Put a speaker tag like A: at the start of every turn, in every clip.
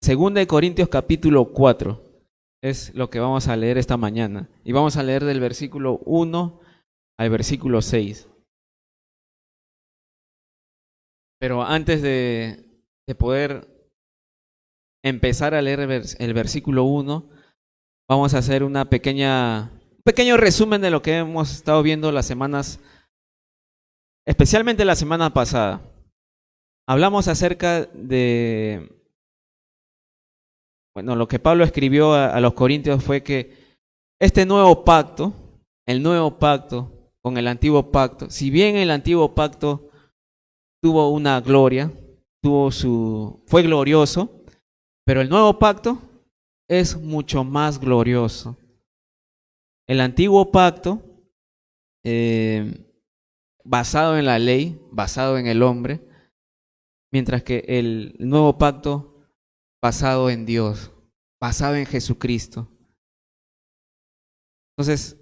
A: Segunda de Corintios capítulo 4 es lo que vamos a leer esta mañana. Y vamos a leer del versículo 1 al versículo 6. Pero antes de poder empezar a leer el versículo 1, vamos a hacer un pequeño resumen de lo que hemos estado viendo las semanas, especialmente la semana pasada. Hablamos acerca de, lo que Pablo escribió a los Corintios fue que este nuevo pacto, el nuevo pacto con el antiguo pacto, si bien el antiguo pacto tuvo una gloria, fue glorioso, pero el nuevo pacto es mucho más glorioso. El antiguo pacto, basado en la ley, basado en el hombre, mientras que el nuevo pacto basado en Dios, basado en Jesucristo. Entonces,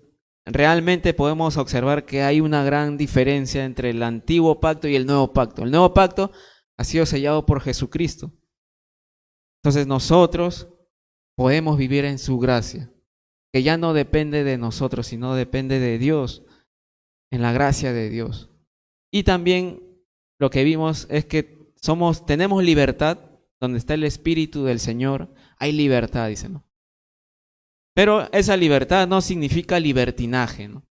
A: realmente podemos observar que hay una gran diferencia entre el antiguo pacto y el nuevo pacto. El nuevo pacto ha sido sellado por Jesucristo. Entonces nosotros podemos vivir en su gracia, que ya no depende de nosotros, sino depende de Dios, en la gracia de Dios. Y también lo que vimos es que tenemos libertad, donde está el Espíritu del Señor, hay libertad, dice, ¿no? Pero esa libertad no significa libertinaje, ¿no?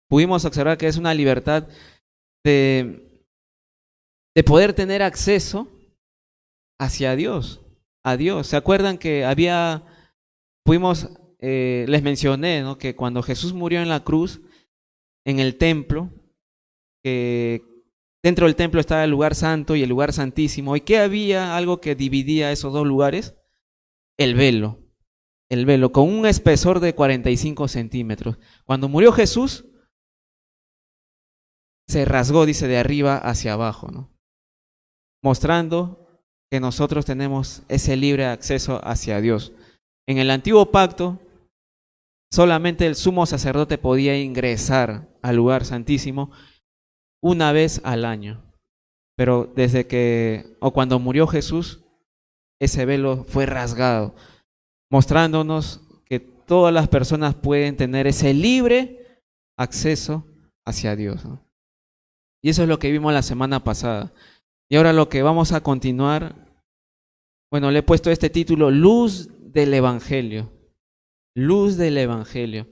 A: Pudimos observar que es una libertad de poder tener acceso hacia Dios, a Dios. ¿Se acuerdan que les mencioné, ¿no?, que cuando Jesús murió en la cruz, en el templo, que dentro del templo estaba el lugar santo y el lugar santísimo, y que había algo que dividía esos dos lugares? El velo, con un espesor de 45 centímetros. Cuando murió Jesús, se rasgó, dice, de arriba hacia abajo, ¿no?, mostrando que nosotros tenemos ese libre acceso hacia Dios. En el antiguo pacto, solamente el sumo sacerdote podía ingresar al lugar santísimo una vez al año. Pero cuando murió Jesús, ese velo fue rasgado, mostrándonos que todas las personas pueden tener ese libre acceso hacia Dios, ¿no? Y eso es lo que vimos la semana pasada. Y ahora lo que vamos a continuar, le he puesto este título: Luz del Evangelio. Luz del Evangelio.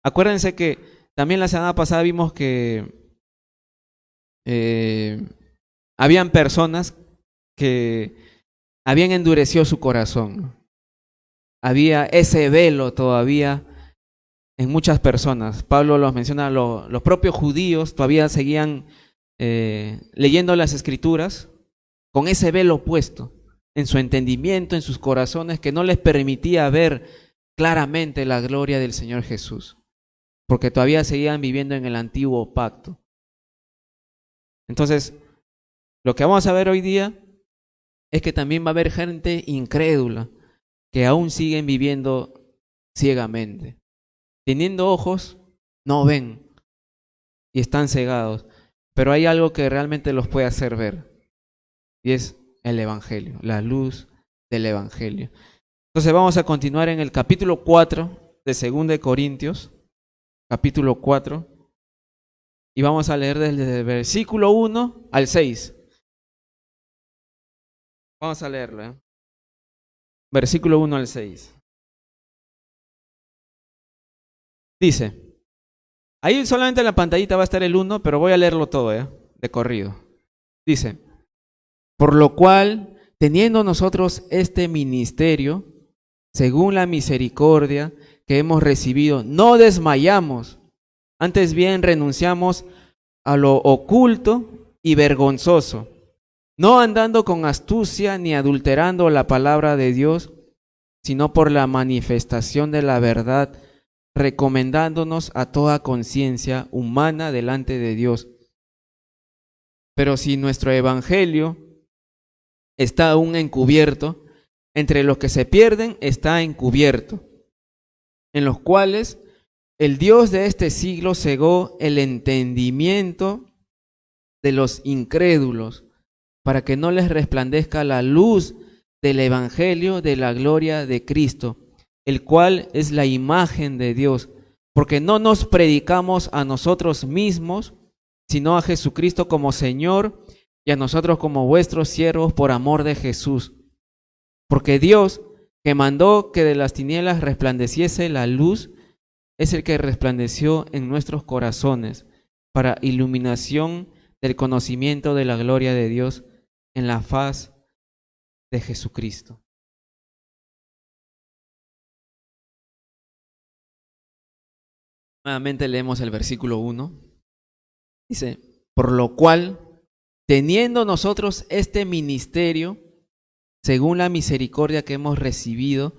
A: Acuérdense que también la semana pasada vimos que habían personas que habían endurecido su corazón. Había ese velo todavía en muchas personas. Pablo los menciona, los propios judíos todavía seguían leyendo las Escrituras con ese velo puesto en su entendimiento, en sus corazones, que no les permitía ver claramente la gloria del Señor Jesús, porque todavía seguían viviendo en el antiguo pacto. Entonces, lo que vamos a ver hoy día es que también va a haber gente incrédula que aún siguen viviendo ciegamente. Teniendo ojos, no ven y están cegados. Pero hay algo que realmente los puede hacer ver, y es el Evangelio, la luz del Evangelio. Entonces vamos a continuar en el capítulo 4 de 2 de Corintios, capítulo 4, y vamos a leer desde el versículo 1 al 6. Vamos a leerlo, ¿eh? Versículo 1 al 6. Dice, ahí solamente en la pantallita va a estar el 1, pero voy a leerlo todo, de corrido. Dice, por lo cual, teniendo nosotros este ministerio, según la misericordia que hemos recibido, no desmayamos, antes bien renunciamos a lo oculto y vergonzoso, no andando con astucia ni adulterando la palabra de Dios, sino por la manifestación de la verdad, recomendándonos a toda conciencia humana delante de Dios. Pero si nuestro evangelio está aún encubierto, entre los que se pierden está encubierto, en los cuales el Dios de este siglo cegó el entendimiento de los incrédulos, para que no les resplandezca la luz del evangelio de la gloria de Cristo, el cual es la imagen de Dios, porque no nos predicamos a nosotros mismos, sino a Jesucristo como Señor y a nosotros como vuestros siervos por amor de Jesús. Porque Dios, que mandó que de las tinieblas resplandeciese la luz, es el que resplandeció en nuestros corazones para iluminación del conocimiento de la gloria de Dios en la faz de Jesucristo. Nuevamente leemos el versículo 1. Dice, por lo cual, teniendo nosotros este ministerio, según la misericordia que hemos recibido,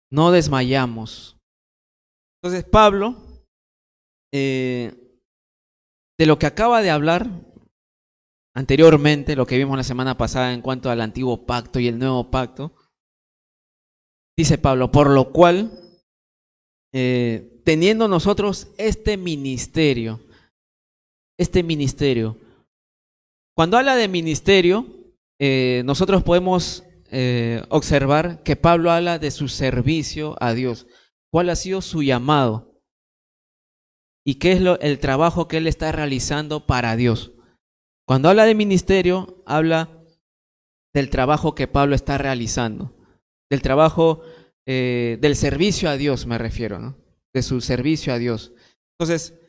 A: no desmayamos. Entonces Pablo, de lo que acaba de hablar anteriormente, lo que vimos la semana pasada en cuanto al antiguo pacto y el nuevo pacto, dice Pablo, por lo cual, teniendo nosotros este ministerio, cuando habla de ministerio, nosotros podemos observar que Pablo habla de su servicio a Dios, cuál ha sido su llamado y qué es el trabajo que él está realizando para Dios. Cuando habla de ministerio, habla del trabajo que Pablo está realizando, del trabajo del servicio a Dios, me refiero, ¿no? De su servicio a Dios. Entonces,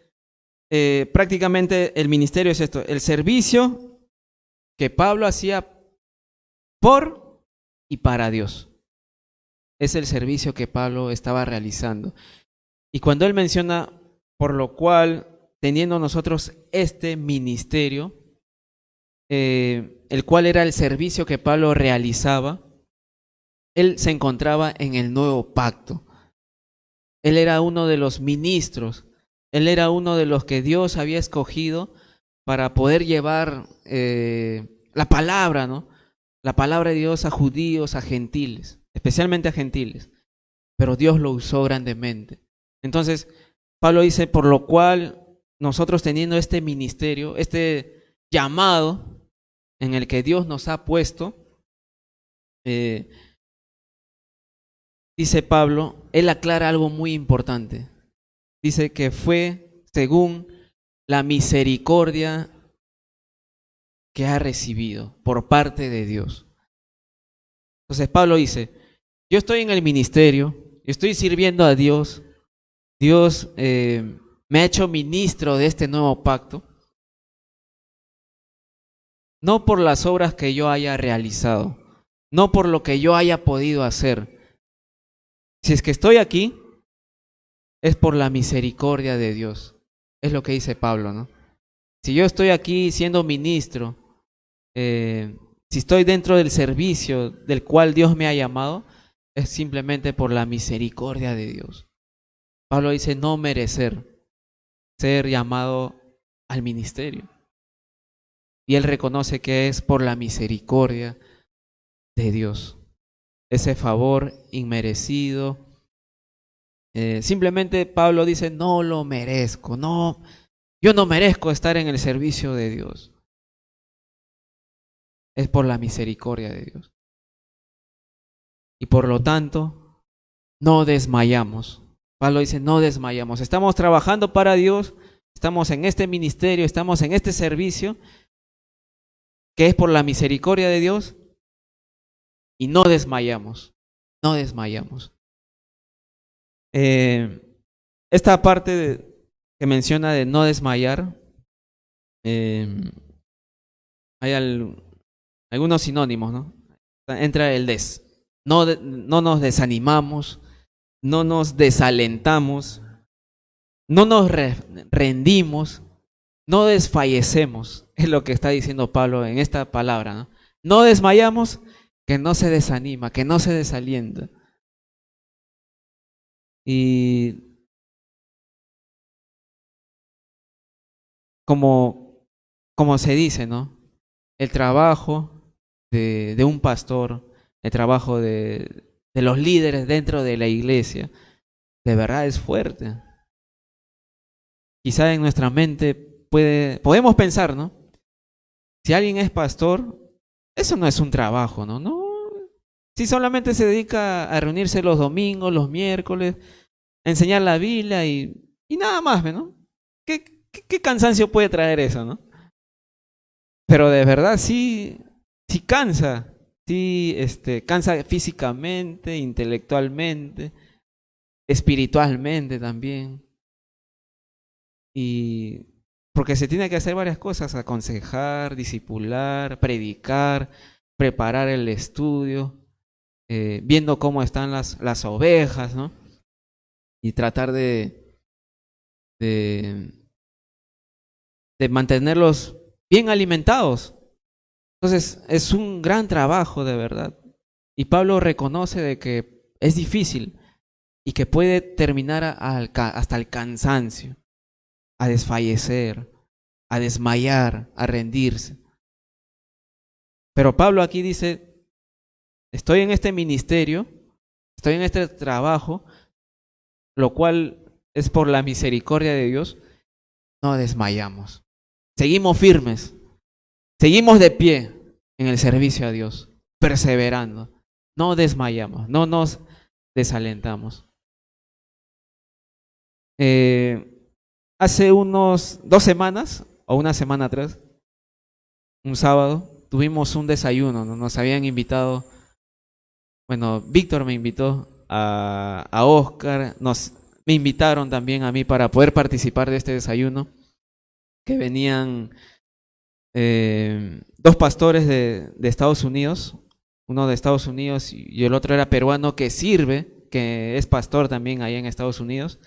A: prácticamente el ministerio es esto, el servicio que Pablo hacía por y para Dios. Es el servicio que Pablo estaba realizando. Y cuando él menciona, por lo cual, teniendo nosotros este ministerio, el cual era el servicio que Pablo realizaba, él se encontraba en el nuevo pacto. Él era uno de los ministros, él era uno de los que Dios había escogido para poder llevar la palabra, ¿no? La palabra de Dios a judíos, a gentiles, especialmente a gentiles. Pero Dios lo usó grandemente. Entonces, Pablo dice, por lo cual nosotros teniendo este ministerio, este llamado en el que Dios nos ha puesto, dice Pablo, él aclara algo muy importante. Dice que fue según la misericordia que ha recibido por parte de Dios. Entonces Pablo dice, yo estoy en el ministerio, yo estoy sirviendo a Dios, Dios me ha hecho ministro de este nuevo pacto, no por las obras que yo haya realizado, no por lo que yo haya podido hacer. Si es que estoy aquí, es por la misericordia de Dios. Es lo que dice Pablo, ¿no? Si yo estoy aquí siendo ministro, si estoy dentro del servicio del cual Dios me ha llamado, es simplemente por la misericordia de Dios. Pablo dice no merecer ser llamado al ministerio. Y él reconoce que es por la misericordia de Dios. Ese favor inmerecido. Simplemente Pablo dice, no lo merezco, no, yo no merezco estar en el servicio de Dios. Es por la misericordia de Dios. Y por lo tanto, no desmayamos. Pablo dice, no desmayamos. Estamos trabajando para Dios, estamos en este ministerio, estamos en este servicio, que es por la misericordia de Dios, y no desmayamos, no desmayamos. Esta parte que menciona de no desmayar, hay algunos sinónimos, ¿no? Entra el des. No nos desanimamos, no nos desalentamos, no nos rendimos, no desfallecemos. Es lo que está diciendo Pablo en esta palabra, ¿no? No desmayamos, que no se desanima, que no se desalienta. Y como se dice, ¿no? El trabajo de un pastor, el trabajo de los líderes dentro de la iglesia, de verdad es fuerte. Quizá en nuestra mente podemos pensar, ¿no? Si alguien es pastor, eso no es un trabajo, ¿no? No. Si solamente se dedica a reunirse los domingos, los miércoles, a enseñar la Biblia y nada más, ¿no? ¿Qué cansancio puede traer eso, no? Pero de verdad sí cansa, sí cansa físicamente, intelectualmente, espiritualmente también. Y porque se tiene que hacer varias cosas: aconsejar, discipular, predicar, preparar el estudio, viendo cómo están las ovejas, ¿no? Y tratar de, de mantenerlos bien alimentados. Entonces, es un gran trabajo de verdad. Y Pablo reconoce de que es difícil y que puede terminar hasta el cansancio, a desfallecer, a desmayar, a rendirse. Pero Pablo aquí dice: estoy en este ministerio, estoy en este trabajo, lo cual es por la misericordia de Dios. No desmayamos. Seguimos firmes. Seguimos de pie en el servicio a Dios, perseverando. No desmayamos, no nos desalentamos. Hace unos 2 semanas, o una semana atrás, un sábado, tuvimos un desayuno, ¿no? Nos habían invitado, bueno, Víctor me invitó a Oscar, me invitaron también a mí para poder participar de este desayuno, que venían 2 pastores de Estados Unidos, uno de Estados Unidos y el otro era peruano, que sirve, que es pastor también ahí en Estados Unidos.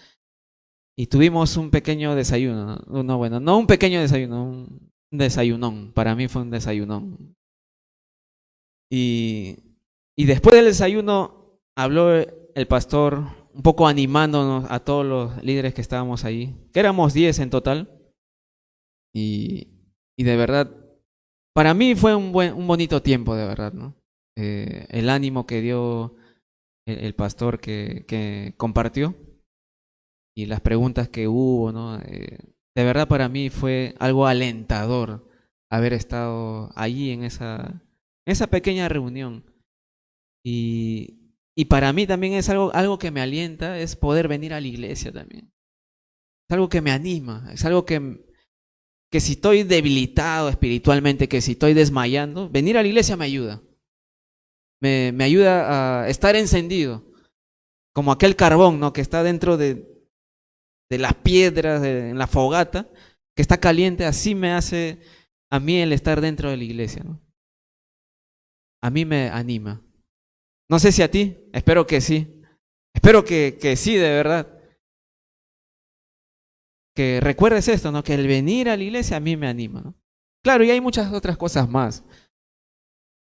A: Y tuvimos un pequeño desayuno, ¿no? Bueno, no un pequeño desayuno, un desayunón. Para mí fue un desayunón. Y, y después del desayuno habló el pastor un poco animándonos a todos los líderes que estábamos ahí, que éramos 10 en total. Y de verdad, para mí fue un bonito tiempo, de verdad, ¿no? El ánimo que dio el pastor que compartió y las preguntas que hubo, ¿no? De verdad para mí fue algo alentador haber estado allí en esa pequeña reunión. Y para mí también es algo que me alienta, es poder venir a la iglesia también. Es algo que me anima, es algo que si estoy debilitado espiritualmente, que si estoy desmayando, venir a la iglesia me ayuda. Me ayuda a estar encendido, como aquel carbón, ¿no? Que está dentro de las piedras, en la fogata, que está caliente. Así me hace a mí el estar dentro de la iglesia, ¿no? A mí me anima. No sé si a ti, espero que sí. Espero que sí, de verdad. Que recuerdes esto, ¿no? Que el venir a la iglesia a mí me anima, ¿no? Claro, y hay muchas otras cosas más.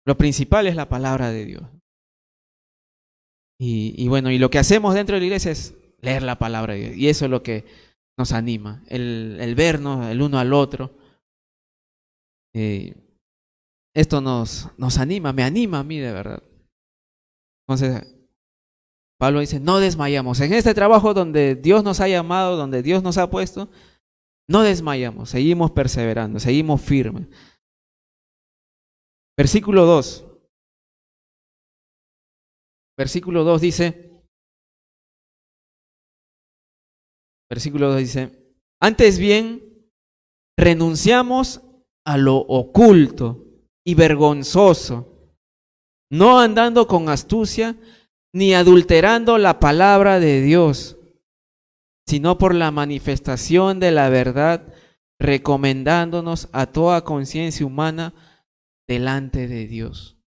A: Lo principal es la palabra de Dios. Y bueno, y lo que hacemos dentro de la iglesia es leer la palabra de Dios. Y eso es lo que nos anima, el vernos el uno al otro. Esto nos anima, me anima a mí de verdad. Entonces, Pablo dice: no desmayamos. En este trabajo donde Dios nos ha llamado, donde Dios nos ha puesto, no desmayamos, seguimos perseverando, seguimos firmes. Versículo 2. Versículo 2 dice, antes bien, renunciamos a lo oculto y vergonzoso, no andando con astucia ni adulterando la palabra de Dios, sino por la manifestación de la verdad, recomendándonos a toda conciencia humana delante de Dios.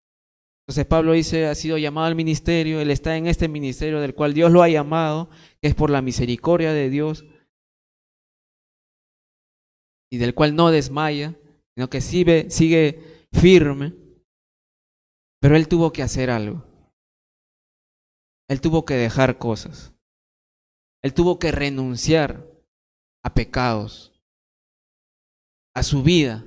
A: Entonces Pablo dice: ha sido llamado al ministerio, él está en este ministerio del cual Dios lo ha llamado, que es por la misericordia de Dios, y del cual no desmaya, sino que sigue firme. Pero él tuvo que hacer algo. Él tuvo que dejar cosas. Él tuvo que renunciar a pecados, a su vida.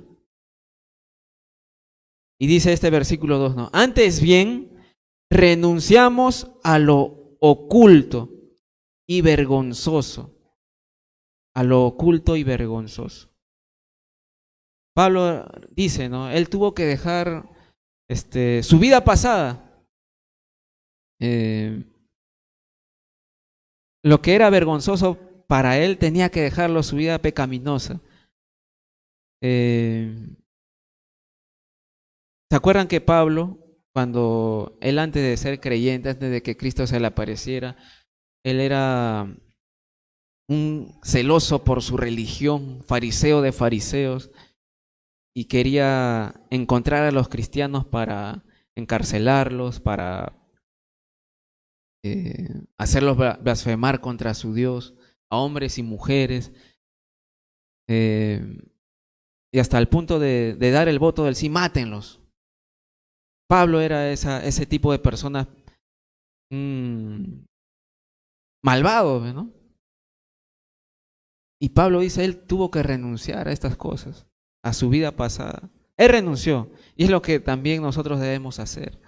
A: Y dice este versículo 2, ¿no? Antes bien, renunciamos a lo oculto y vergonzoso. A lo oculto y vergonzoso. Pablo dice, ¿no? Él tuvo que dejar su vida pasada. Lo que era vergonzoso para él tenía que dejarlo, su vida pecaminosa. ¿Se acuerdan que Pablo, cuando él antes de ser creyente, antes de que Cristo se le apareciera, él era un celoso por su religión, fariseo de fariseos, y quería encontrar a los cristianos para encarcelarlos, para hacerlos blasfemar contra su Dios, a hombres y mujeres, y hasta el punto de dar el voto del sí, mátenlos. Pablo era ese tipo de personas malvado, ¿no? Y Pablo dice, él tuvo que renunciar a estas cosas, a su vida pasada. Él renunció, y es lo que también nosotros debemos hacer,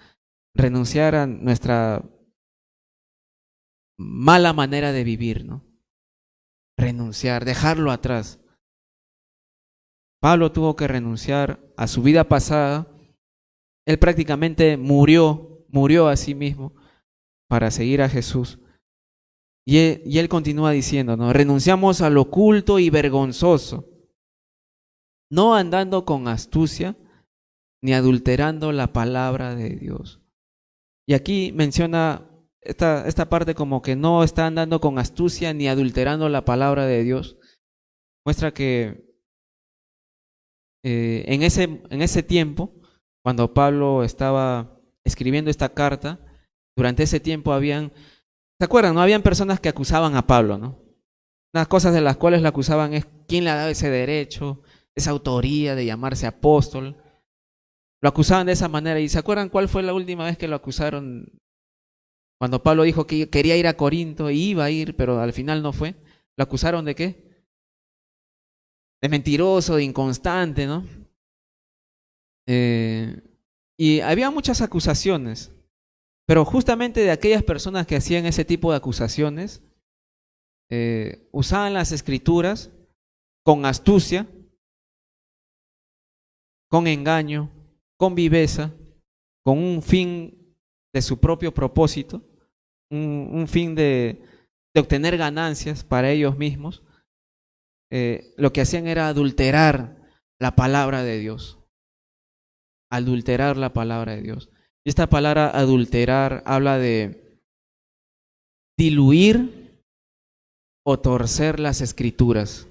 A: renunciar a nuestra mala manera de vivir, ¿no? Renunciar, dejarlo atrás. Pablo tuvo que renunciar a su vida pasada. Él prácticamente murió a sí mismo para seguir a Jesús. Y él continúa diciendo, ¿no? Renunciamos a lo oculto y vergonzoso, no andando con astucia ni adulterando la palabra de Dios. Y aquí menciona esta parte como que no está andando con astucia ni adulterando la palabra de Dios. Muestra que en ese tiempo, cuando Pablo estaba escribiendo esta carta, durante ese tiempo ¿se acuerdan? No habían personas que acusaban a Pablo, ¿no? Las cosas de las cuales lo acusaban es quién le ha dado ese derecho, esa autoría de llamarse apóstol. Lo acusaban de esa manera. ¿Y se acuerdan cuál fue la última vez que lo acusaron? Cuando Pablo dijo que quería ir a Corinto y iba a ir, pero al final no fue. ¿Lo acusaron de qué? De mentiroso, de inconstante, ¿no? Y había muchas acusaciones, pero justamente de aquellas personas que hacían ese tipo de acusaciones, usaban las escrituras con astucia, con engaño, con viveza, con un fin de su propio propósito, un fin de obtener ganancias para ellos mismos. Lo que hacían era adulterar la palabra de Dios. Adulterar la palabra de Dios. Y esta palabra adulterar habla de diluir o torcer las escrituras.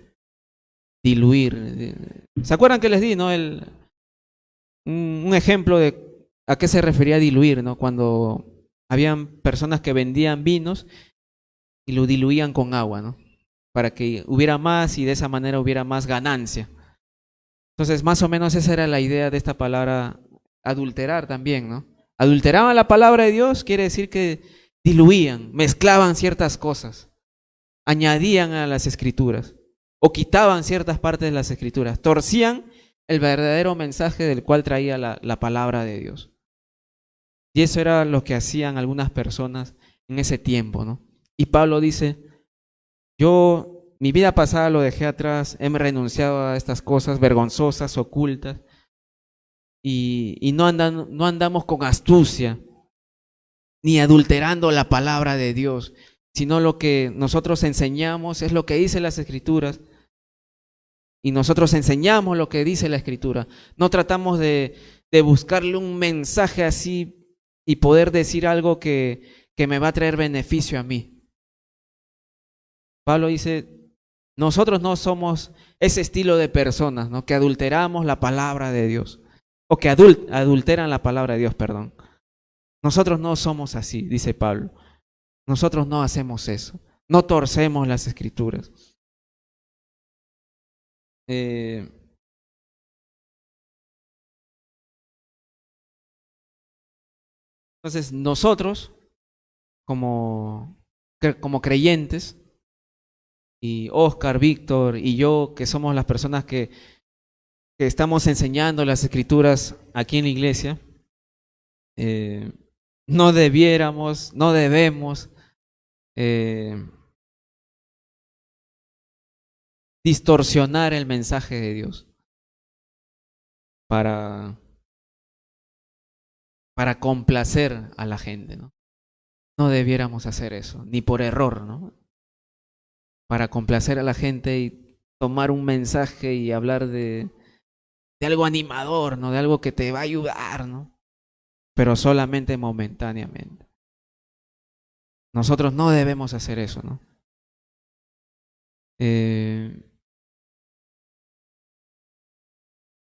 A: Diluir. ¿Se acuerdan que les di, no? Un ejemplo de a qué se refería diluir, ¿no? Cuando habían personas que vendían vinos y lo diluían con agua, ¿no? Para que hubiera más y de esa manera hubiera más ganancia. Entonces, más o menos esa era la idea de esta palabra adulterar también, ¿no? Adulteraban la palabra de Dios, quiere decir que diluían, mezclaban ciertas cosas, añadían a las escrituras o quitaban ciertas partes de las escrituras, torcían el verdadero mensaje del cual traía la palabra de Dios. Y eso era lo que hacían algunas personas en ese tiempo, ¿no? Y Pablo dice, mi vida pasada lo dejé atrás, he renunciado a estas cosas vergonzosas, ocultas, y no andamos con astucia, ni adulterando la palabra de Dios, sino lo que nosotros enseñamos es lo que dice las Escrituras, y nosotros enseñamos lo que dice la Escritura. No tratamos de buscarle un mensaje así y poder decir algo que me va a traer beneficio a mí. Pablo dice, nosotros no somos ese estilo de personas, ¿no? Que adulteramos la palabra de Dios, o que adulteran la palabra de Dios, perdón. Nosotros no somos así, dice Pablo. Nosotros no hacemos eso, no torcemos las escrituras. Entonces nosotros, como creyentes, y Oscar, Víctor y yo, que somos las personas que estamos enseñando las escrituras aquí en la iglesia, no debemos distorsionar el mensaje de Dios para para complacer a la gente, ¿no? No debiéramos hacer eso, ni por error, ¿no? Para complacer a la gente y tomar un mensaje y hablar de algo animador, ¿no? De algo que te va a ayudar, ¿no? Pero solamente momentáneamente. Nosotros no debemos hacer eso, ¿no?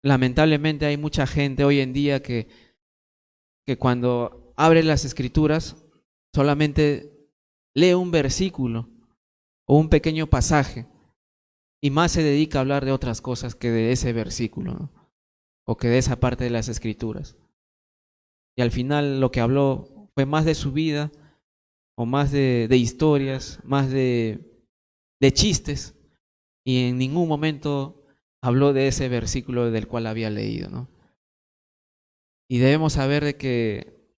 A: Lamentablemente hay mucha gente hoy en día que cuando abre las escrituras solamente lee un versículo o un pequeño pasaje y más se dedica a hablar de otras cosas que de ese versículo, ¿no? O que de esa parte de las escrituras. Y al final lo que habló fue más de su vida o más de historias, más de chistes, y en ningún momento habló de ese versículo del cual había leído, ¿no? Y debemos saber de que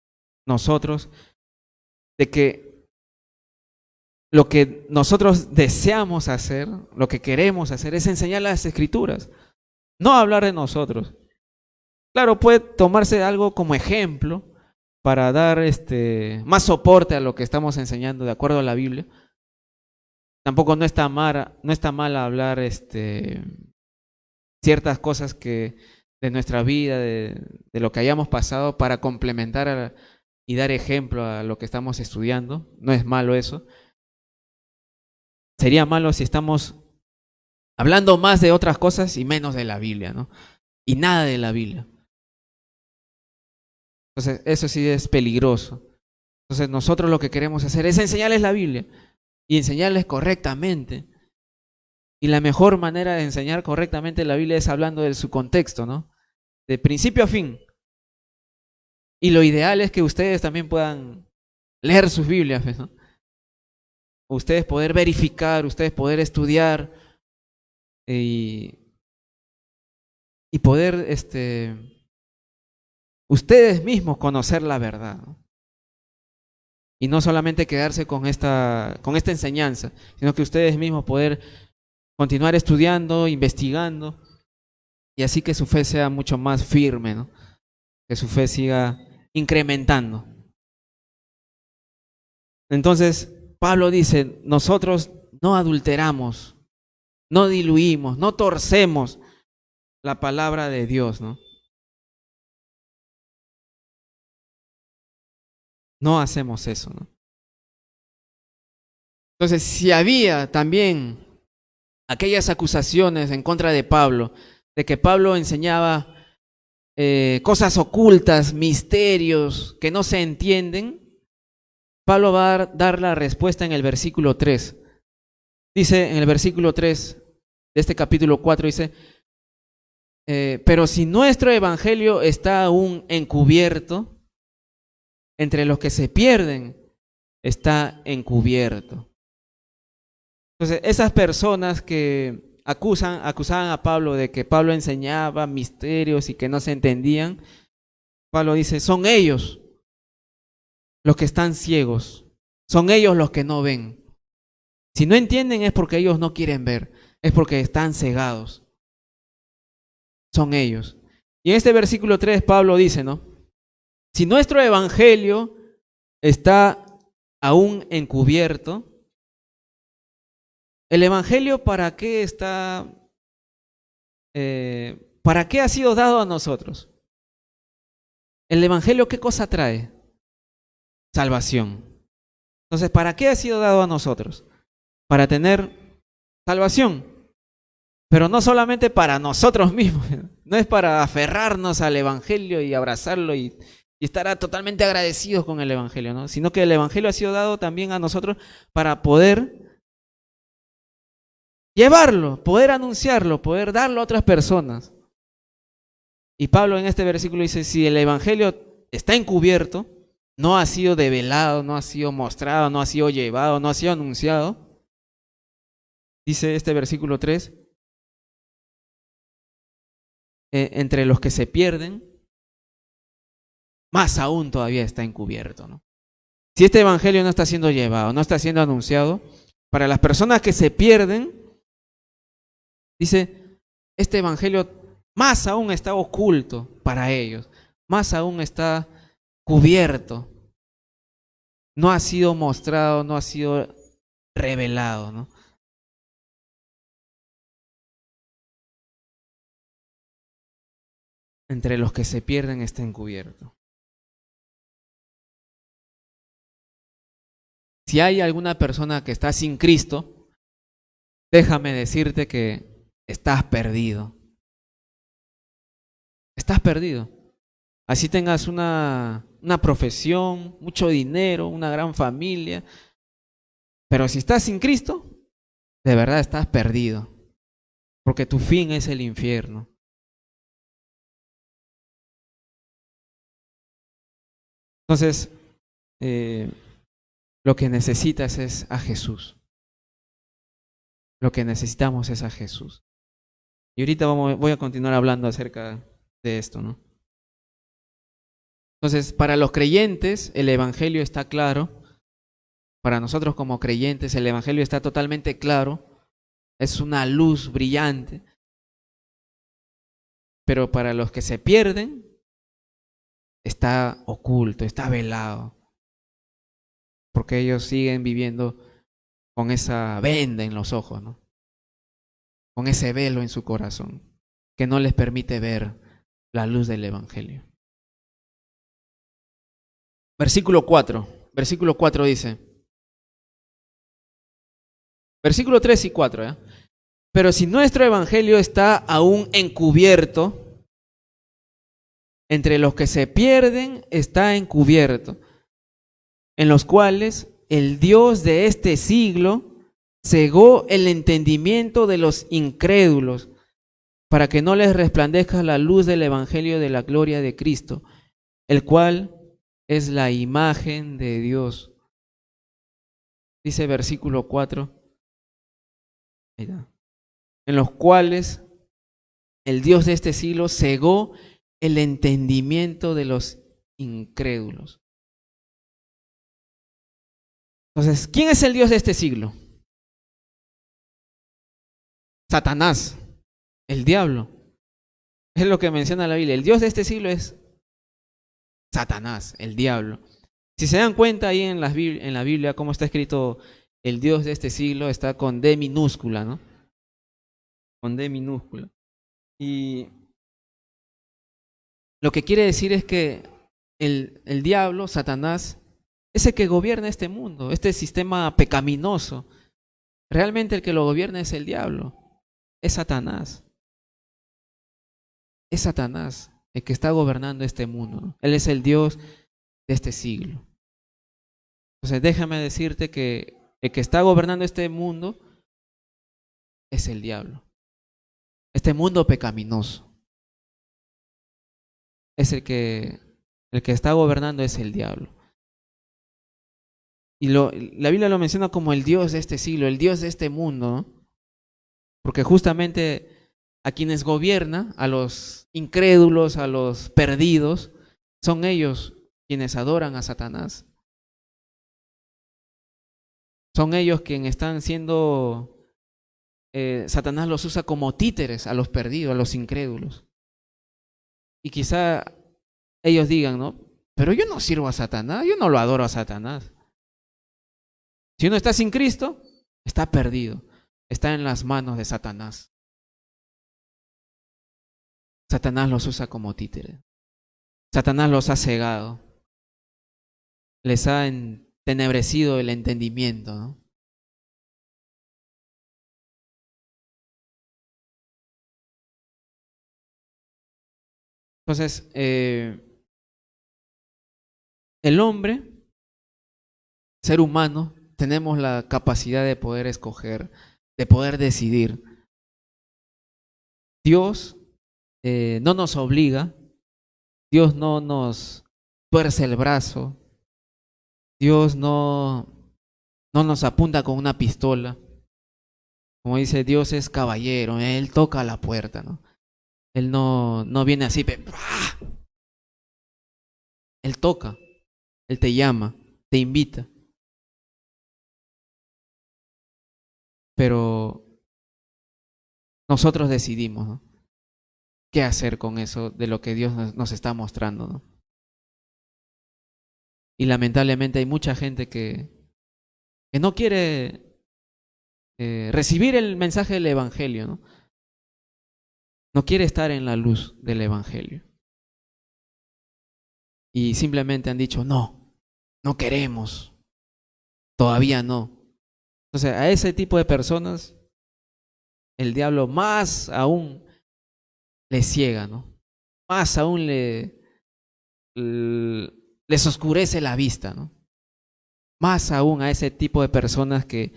A: nosotros, de que lo que nosotros deseamos hacer, lo que queremos hacer es enseñar las escrituras, no hablar de nosotros. Claro, puede tomarse algo como ejemplo para dar más soporte a lo que estamos enseñando de acuerdo a la Biblia. Tampoco no está mal hablar ciertas cosas que de nuestra vida, de lo que hayamos pasado, para complementar y dar ejemplo a lo que estamos estudiando. No es malo eso. Sería malo si estamos hablando más de otras cosas y menos de la Biblia, ¿no? Y nada de la Biblia. Entonces, eso sí es peligroso. Entonces, nosotros lo que queremos hacer es enseñarles la Biblia y enseñarles correctamente. Y la mejor manera de enseñar correctamente la Biblia es hablando de su contexto, ¿no? De principio a fin. Y lo ideal es que ustedes también puedan leer sus Biblias, ¿no? Ustedes poder verificar, ustedes poder estudiar y poder ustedes mismos conocer la verdad, ¿no? Y no solamente quedarse con esta enseñanza, sino que ustedes mismos poder continuar estudiando, investigando, y así que su fe sea mucho más firme, ¿no? Que su fe siga incrementando. Entonces, Pablo dice, nosotros no adulteramos, no diluimos, no torcemos la palabra de Dios, ¿no? No hacemos eso, ¿no? Entonces, si había también aquellas acusaciones en contra de Pablo, de que Pablo enseñaba cosas ocultas, misterios que no se entienden, Pablo va a dar la respuesta en el versículo 3. Dice en el versículo 3 de este capítulo 4, dice, pero si nuestro evangelio está aún encubierto, entre los que se pierden está encubierto. Entonces, esas personas que acusaban a Pablo de que Pablo enseñaba misterios y que no se entendían, Pablo dice, son ellos los que están ciegos, son ellos los que no ven. Si no entienden es porque ellos no quieren ver, es porque están cegados. Son ellos. Y en este versículo 3 Pablo dice, ¿no? Si nuestro evangelio está aún encubierto, ¿el evangelio para qué está? ¿Para qué ha sido dado a nosotros? ¿El evangelio qué cosa trae? Salvación. Entonces, ¿para qué ha sido dado a nosotros? Para tener salvación. Pero no solamente para nosotros mismos, no es para aferrarnos al evangelio y abrazarlo y estar totalmente agradecidos con el evangelio, ¿no? Sino que el evangelio ha sido dado también a nosotros para poder llevarlo, poder anunciarlo, poder darlo a otras personas. Y Pablo en este versículo dice, si el evangelio está encubierto, no ha sido develado, no ha sido mostrado, no ha sido llevado, no ha sido anunciado, dice este versículo 3, entre los que se pierden, más aún todavía está encubierto, ¿no? Si este evangelio no está siendo llevado, no está siendo anunciado, para las personas que se pierden, dice, este evangelio más aún está oculto para ellos, más aún está cubierto, no ha sido mostrado, no ha sido revelado, ¿no? Entre los que se pierden está encubierto. Si hay alguna persona que está sin Cristo, déjame decirte que estás perdido. Estás perdido. Así tengas una profesión, mucho dinero, una gran familia. Pero si estás sin Cristo, de verdad estás perdido. Porque tu fin es el infierno. Entonces, lo que necesitas es a Jesús. Lo que necesitamos es a Jesús. Y ahorita voy a continuar hablando acerca de esto, ¿no? Entonces, para los creyentes, el Evangelio está claro. Para nosotros como creyentes, el Evangelio está totalmente claro. Es una luz brillante. Pero para los que se pierden, está oculto, está velado. Porque ellos siguen viviendo con esa venda en los ojos, ¿no? Con ese velo en su corazón, que no les permite ver la luz del Evangelio. Versículo 4 dice, versículo 3 y 4, ¿eh? Pero si nuestro Evangelio está aún encubierto, entre los que se pierden está encubierto, en los cuales el Dios de este siglo cegó el entendimiento de los incrédulos, para que no les resplandezca la luz del Evangelio de la gloria de Cristo, el cual es la imagen de Dios. Dice versículo 4, en los cuales el Dios de este siglo cegó el entendimiento de los incrédulos. Entonces, ¿quién es el Dios de este siglo? Satanás, el diablo. Es lo que menciona la Biblia. El Dios de este siglo es Satanás, el diablo. Si se dan cuenta ahí en la Biblia, cómo está escrito el Dios de este siglo, está con D minúscula, ¿no? Con D minúscula. Y lo que quiere decir es que el diablo, Satanás, es el que gobierna este mundo, este sistema pecaminoso. Realmente el que lo gobierna es el diablo, es Satanás. Es Satanás el que está gobernando este mundo, ¿no? Él es el Dios de este siglo. Entonces déjame decirte que el que está gobernando este mundo es el diablo. Este mundo pecaminoso. Es el que está gobernando es el diablo. Y la Biblia lo menciona como el Dios de este siglo, el Dios de este mundo, ¿no? Porque justamente a quienes gobierna, a los incrédulos, a los perdidos, son ellos quienes adoran a Satanás. Son ellos quienes están siendo, Satanás los usa como títeres a los perdidos, a los incrédulos. Y quizá ellos digan, ¿no? Pero yo no sirvo a Satanás, yo no lo adoro a Satanás. Si uno está sin Cristo, está perdido, está en las manos de Satanás. Satanás los usa como títeres. Satanás los ha cegado. Les ha entenebrecido el entendimiento, ¿no? Entonces, el hombre, ser humano, tenemos la capacidad de poder escoger, de poder decidir. Dios no nos obliga, Dios no nos tuerce el brazo, Dios no nos apunta con una pistola. Como dice, Dios es caballero, Él toca la puerta, ¿no? Él no viene así, Él toca, Él te llama, te invita. Pero nosotros decidimos, ¿no? ¿Qué hacer con eso de lo que Dios nos está mostrando, ¿no? Y lamentablemente hay mucha gente que no quiere recibir el mensaje del Evangelio, ¿no? No quiere estar en la luz del Evangelio. Y simplemente han dicho, no, no queremos, todavía no. Entonces, a ese tipo de personas, el diablo más aún le ciega, ¿no? Más aún les oscurece la vista, ¿no? Más aún a ese tipo de personas que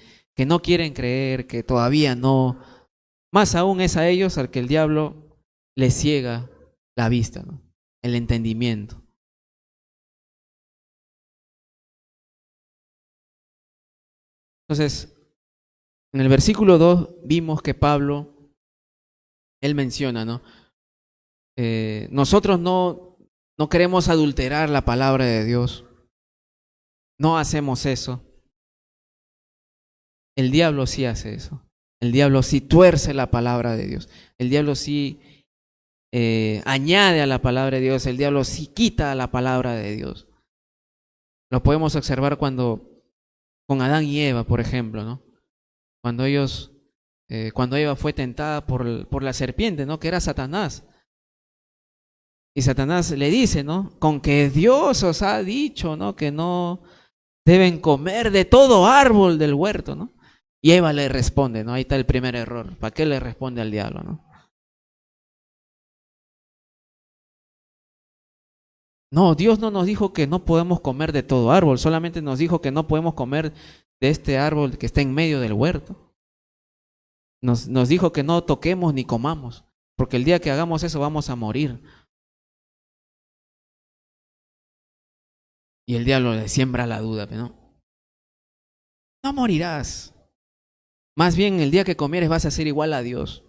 A: no quieren creer, que todavía no. Más aún es a ellos al que el diablo les ciega la vista, ¿no? El entendimiento. Entonces, en el versículo 2 vimos que Pablo, él menciona, ¿no? Nosotros no queremos adulterar la palabra de Dios. No hacemos eso. El diablo sí hace eso. El diablo sí tuerce la palabra de Dios. El diablo sí añade a la palabra de Dios. El diablo sí quita a la palabra de Dios. Lo podemos observar cuando con Adán y Eva, por ejemplo, ¿no? Cuando Eva fue tentada por la serpiente, ¿no? Que era Satanás. Y Satanás le dice, ¿no? Con que Dios os ha dicho, ¿no? Que no deben comer de todo árbol del huerto, ¿no? Y Eva le responde, ¿no? Ahí está el primer error. ¿Para qué le responde al diablo, no? No, Dios no nos dijo que no podemos comer de todo árbol, solamente nos dijo que no podemos comer de este árbol que está en medio del huerto. Nos dijo que no toquemos ni comamos, porque el día que hagamos eso vamos a morir. Y el diablo le siembra la duda, ¿no? No morirás. Más bien el día que comieres vas a ser igual a Dios.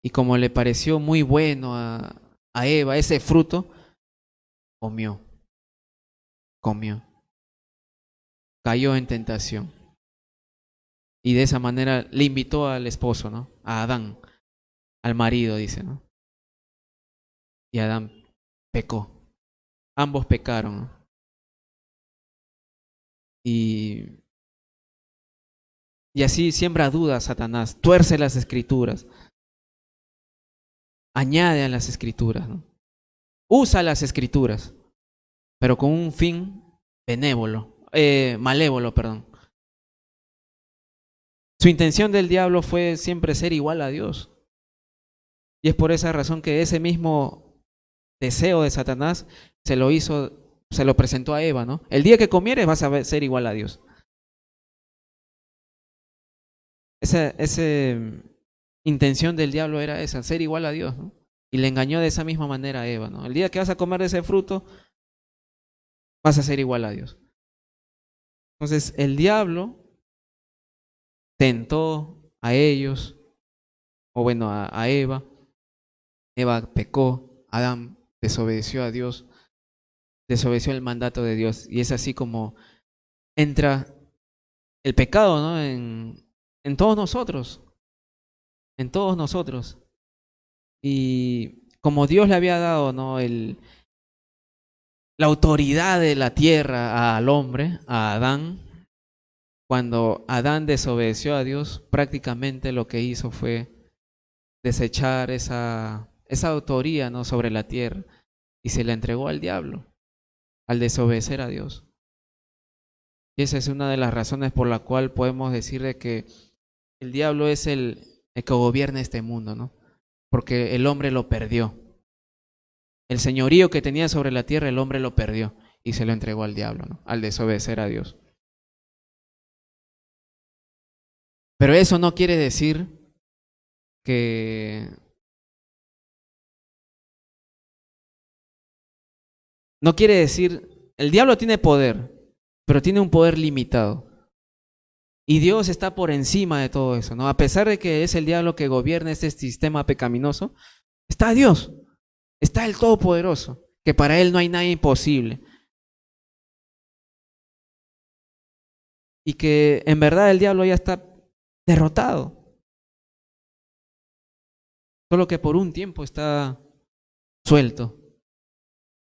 A: Y como le pareció muy bueno a Eva ese fruto, comió, comió, cayó en tentación. Y de esa manera le invitó al esposo, ¿no? A Adán, al marido, dice, ¿no? Y Adán pecó. Ambos pecaron, ¿no? Y, y así siembra dudas Satanás, tuerce las escrituras, añade a las escrituras, ¿no? Usa las escrituras, pero con un fin malévolo, perdón. Su intención del diablo fue siempre ser igual a Dios. Y es por esa razón que ese mismo deseo de Satanás se lo presentó a Eva, ¿no? El día que comieres vas a ser igual a Dios. Esa intención del diablo era esa, ser igual a Dios, ¿no? Y le engañó de esa misma manera a Eva, ¿no? El día que vas a comer de ese fruto, vas a ser igual a Dios. Entonces, el diablo tentó a ellos, o bueno, a Eva. Eva pecó, Adán desobedeció a Dios, desobedeció el mandato de Dios. Y es así como entra el pecado, ¿no? En todos nosotros, en todos nosotros. Y como Dios le había dado, ¿no? La autoridad de la tierra al hombre, a Adán, cuando Adán desobedeció a Dios, prácticamente lo que hizo fue desechar esa autoría, ¿no? Sobre la tierra y se la entregó al diablo, al desobedecer a Dios. Y esa es una de las razones por la cual podemos decir de que el diablo es el que gobierna este mundo, ¿no? Porque el hombre lo perdió. El señorío que tenía sobre la tierra, el hombre lo perdió y se lo entregó al diablo, ¿no? Al desobedecer a Dios. Pero eso no quiere decir que... No quiere decir... El diablo tiene poder, pero tiene un poder limitado. Y Dios está por encima de todo eso, ¿no? A pesar de que es el diablo que gobierna este sistema pecaminoso, está Dios, está el Todopoderoso, que para Él no hay nada imposible. Y que en verdad el diablo ya está derrotado. Solo que por un tiempo está suelto.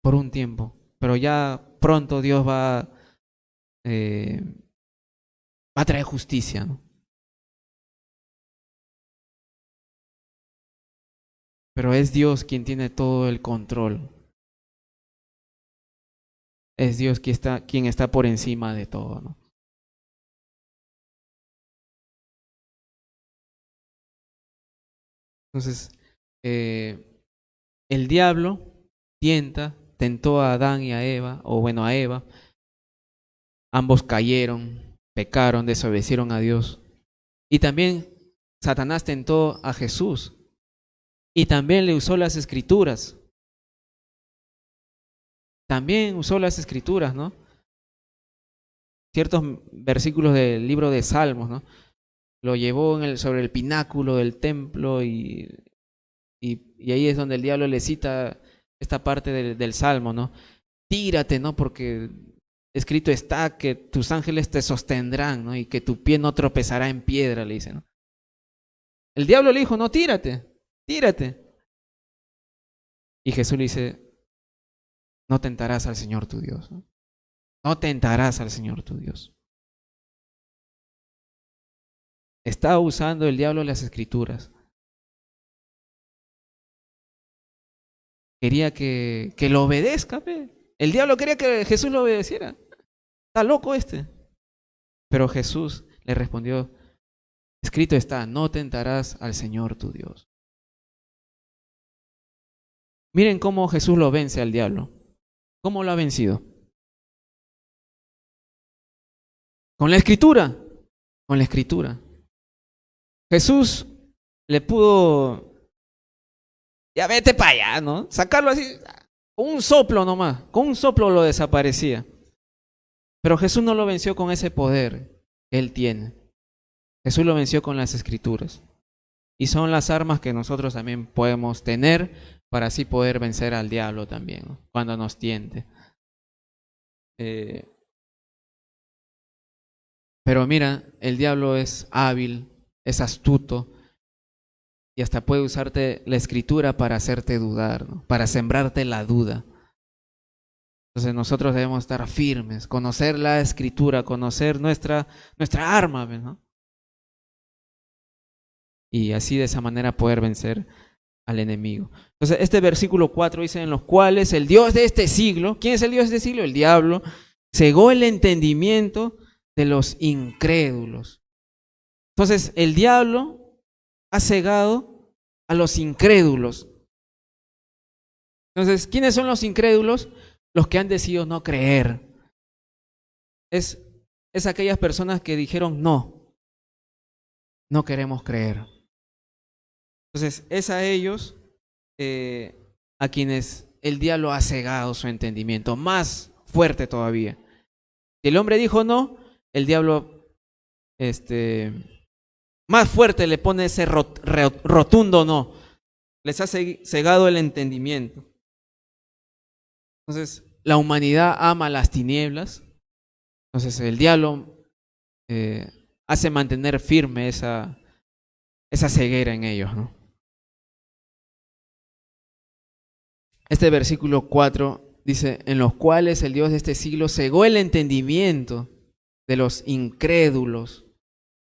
A: por un tiempo, pero ya pronto Dios eh, va a traer justicia, ¿no? Pero es Dios quien tiene todo el control. Es Dios quien está por encima de todo, ¿no? Entonces, el diablo tentó a Adán y a Eva, o bueno, a Eva. Ambos cayeron, pecaron, desobedecieron a Dios. Y también Satanás tentó a Jesús. Y también le usó las escrituras. También usó las escrituras, ¿no? Ciertos versículos del libro de Salmos, ¿no? Lo llevó sobre el pináculo del templo y ahí es donde el diablo le cita esta parte del Salmo, ¿no? Tírate, ¿no? Porque escrito está que tus ángeles te sostendrán, ¿no? Y que tu pie no tropezará en piedra, le dice, ¿no? El diablo le dijo, no, tírate, tírate. Y Jesús le dice, no tentarás al Señor tu Dios, ¿no? No tentarás al Señor tu Dios. Está usando el diablo las escrituras. Quería que lo obedezca, pe. El diablo quería que Jesús lo obedeciera. Está loco este. Pero Jesús le respondió, escrito está, no tentarás al Señor tu Dios. Miren cómo Jesús lo vence al diablo. ¿Cómo lo ha vencido? Con la escritura. Con la escritura. Jesús le pudo, ya vete para allá, ¿no? Sacarlo así, con un soplo nomás, con un soplo lo desaparecía. Pero Jesús no lo venció con ese poder que Él tiene. Jesús lo venció con las escrituras. Y son las armas que nosotros también podemos tener para así poder vencer al diablo también, ¿no? Cuando nos tiente. Pero mira, el diablo es hábil, es astuto y hasta puede usarte la escritura para hacerte dudar, ¿no? Para sembrarte la duda. Entonces nosotros debemos estar firmes, conocer la escritura, conocer nuestra arma, ¿no? Y así de esa manera poder vencer al enemigo. Entonces este versículo 4 dice, en los cuales el Dios de este siglo, ¿quién es el Dios de este siglo? El diablo, cegó el entendimiento de los incrédulos. Entonces el diablo ha cegado a los incrédulos. Entonces, ¿quiénes son los incrédulos? Los que han decidido no creer. Es aquellas personas que dijeron no queremos creer. Entonces, es a ellos a quienes el diablo ha cegado su entendimiento, más fuerte todavía. Si el hombre dijo no, el diablo más fuerte le pone ese rotundo no. Les ha cegado el entendimiento. Entonces, la humanidad ama las tinieblas. Entonces, el diablo hace mantener firme esa ceguera en ellos, ¿no? Este versículo 4 dice, en los cuales el Dios de este siglo cegó el entendimiento de los incrédulos,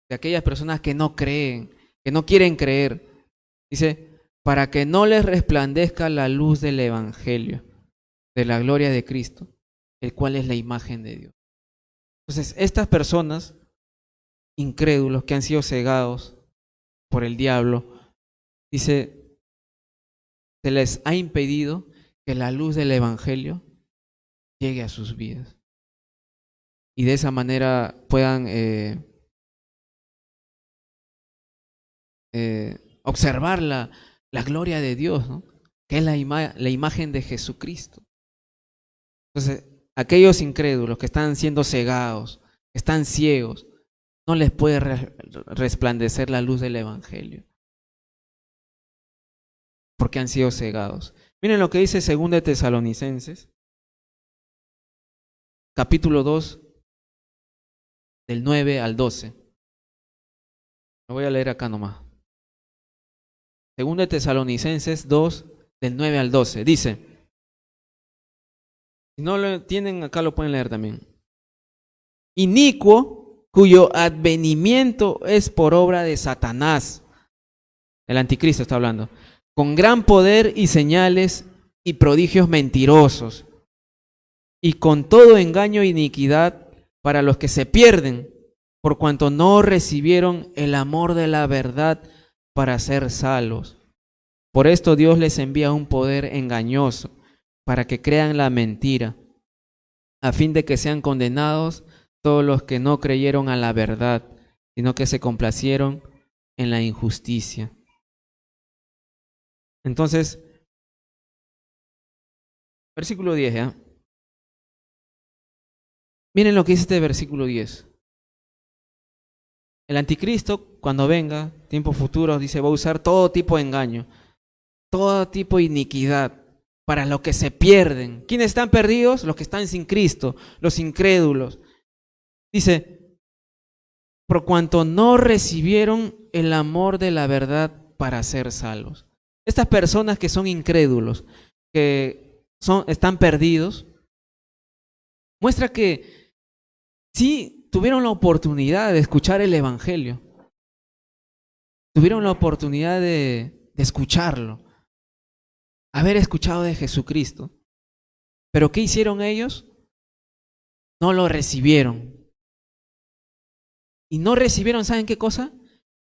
A: de aquellas personas que no creen, que no quieren creer. Dice, para que no les resplandezca la luz del Evangelio, de la gloria de Cristo, el cual es la imagen de Dios. Entonces, estas personas incrédulos que han sido cegados por el diablo, dice, se les ha impedido que la luz del Evangelio llegue a sus vidas. Y de esa manera puedan observar la gloria de Dios, ¿no? Que es la imagen de Jesucristo. Entonces, aquellos incrédulos que están siendo cegados, que están ciegos, no les puede resplandecer la luz del Evangelio, porque han sido cegados. Miren lo que dice 2 Tesalonicenses, capítulo 2, del 9 al 12. Lo voy a leer acá nomás. 2 Tesalonicenses 2, del 9 al 12. Dice, Si no lo tienen, acá lo pueden leer también. Inicuo, cuyo advenimiento es por obra de Satanás. El anticristo está hablando. Con gran poder y señales y prodigios mentirosos. Y con todo engaño e iniquidad para los que se pierden, por cuanto no recibieron el amor de la verdad para ser salvos. Por esto Dios les envía un poder engañoso, para que crean la mentira, a fin de que sean condenados todos los que no creyeron a la verdad, sino que se complacieron en la injusticia. Entonces, versículo 10, ¿eh? Miren lo que dice este versículo 10. El anticristo, cuando venga, tiempos futuros, dice, va a usar todo tipo de engaño, todo tipo de iniquidad, para los que se pierden. ¿Quiénes están perdidos? Los que están sin Cristo, los incrédulos. Dice, por cuanto no recibieron el amor de la verdad para ser salvos. Estas personas que son incrédulos, que están perdidos, muestra que sí tuvieron la oportunidad de escuchar el Evangelio. Tuvieron la oportunidad de escucharlo. Haber escuchado de Jesucristo. Pero ¿qué hicieron ellos? No lo recibieron. Y no recibieron, ¿saben qué cosa?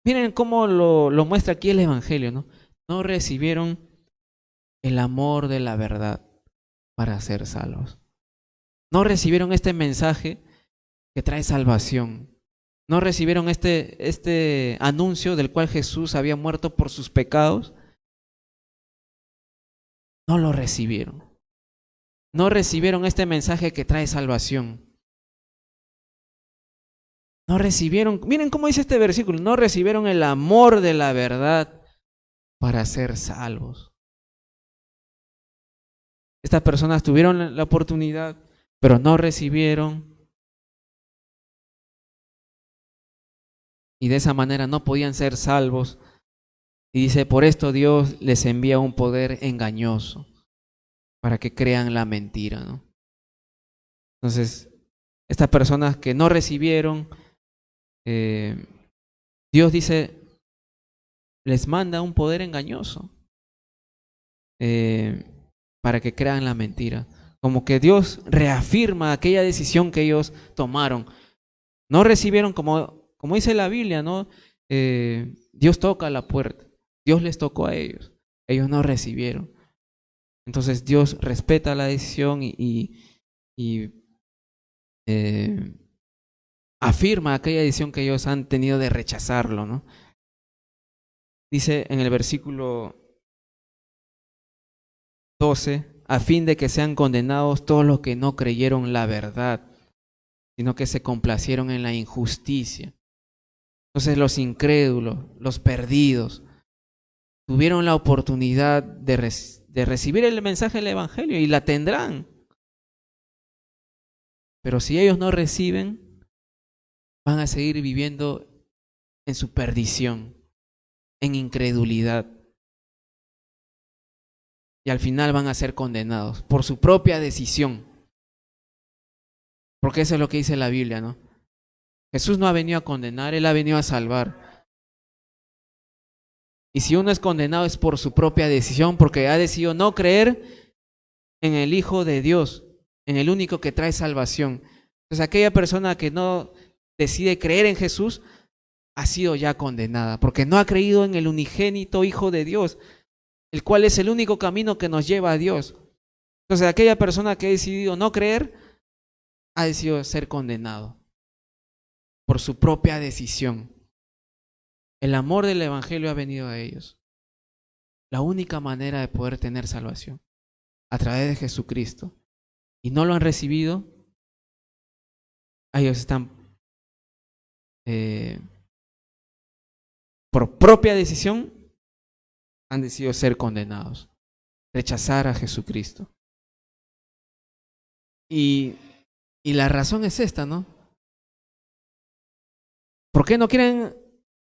A: Miren cómo lo muestra aquí el Evangelio, ¿no? No recibieron el amor de la verdad para ser salvos. No recibieron este mensaje que trae salvación. No recibieron este anuncio del cual Jesús había muerto por sus pecados. No lo recibieron. No recibieron este mensaje que trae salvación. No recibieron, miren cómo dice este versículo, no recibieron el amor de la verdad para ser salvos. Estas personas tuvieron la oportunidad, pero no recibieron. Y de esa manera no podían ser salvos. Y dice, por esto Dios les envía un poder engañoso para que crean la mentira, ¿no? Entonces, estas personas que no recibieron, Dios dice, les manda un poder engañoso para que crean la mentira. Como que Dios reafirma aquella decisión que ellos tomaron. No recibieron, como dice la Biblia, ¿no? Dios toca la puerta. Dios les tocó a ellos. Ellos no recibieron. Entonces Dios respeta la decisión y afirma aquella decisión que ellos han tenido de rechazarlo, ¿no? Dice en el versículo 12, a fin de que sean condenados todos los que no creyeron la verdad, sino que se complacieron en la injusticia. Entonces los incrédulos, los perdidos, tuvieron la oportunidad de recibir el mensaje del Evangelio y la tendrán. Pero si ellos no reciben, van a seguir viviendo en su perdición, en incredulidad. Y al final van a ser condenados por su propia decisión. Porque eso es lo que dice la Biblia, ¿no? Jesús no ha venido a condenar, Él ha venido a salvar. Y si uno es condenado es por su propia decisión, porque ha decidido no creer en el Hijo de Dios, en el único que trae salvación. Entonces aquella persona que no decide creer en Jesús ha sido ya condenada, porque no ha creído en el unigénito Hijo de Dios, el cual es el único camino que nos lleva a Dios. Entonces aquella persona que ha decidido no creer ha decidido ser condenado por su propia decisión. El amor del Evangelio ha venido a ellos. La única manera de poder tener salvación, a través de Jesucristo. Y no lo han recibido, ellos están por propia decisión, han decidido ser condenados, rechazar a Jesucristo. Y la razón es esta, ¿no? ¿Por qué no quieren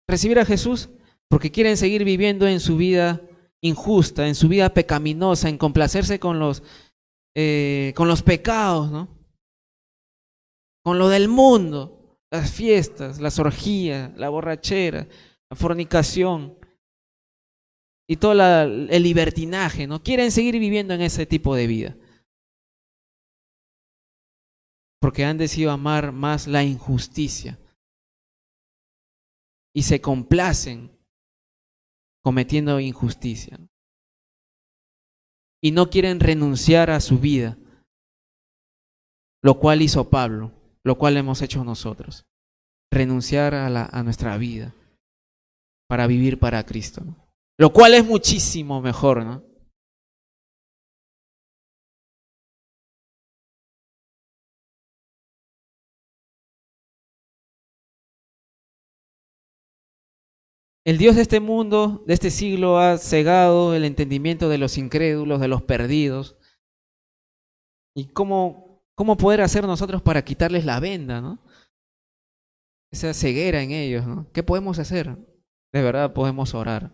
A: recibir a Jesús? Porque quieren seguir viviendo en su vida injusta, en su vida pecaminosa, en complacerse con los con los pecados, ¿no? Con lo del mundo, las fiestas, las orgías, la borrachera, la fornicación y todo el libertinaje, ¿no? Quieren seguir viviendo en ese tipo de vida. Porque han decidido amar más la injusticia y se complacen cometiendo injusticia, ¿no? Y no quieren renunciar a su vida, lo cual hizo Pablo, lo cual hemos hecho nosotros. Renunciar a nuestra vida para vivir para Cristo, ¿no? Lo cual es muchísimo mejor, ¿no? El Dios de este mundo, de este siglo, ha cegado el entendimiento de los incrédulos, de los perdidos. ¿Y cómo poder hacer nosotros para quitarles la venda, ¿no? Esa ceguera en ellos, ¿no? ¿Qué podemos hacer? De verdad podemos orar.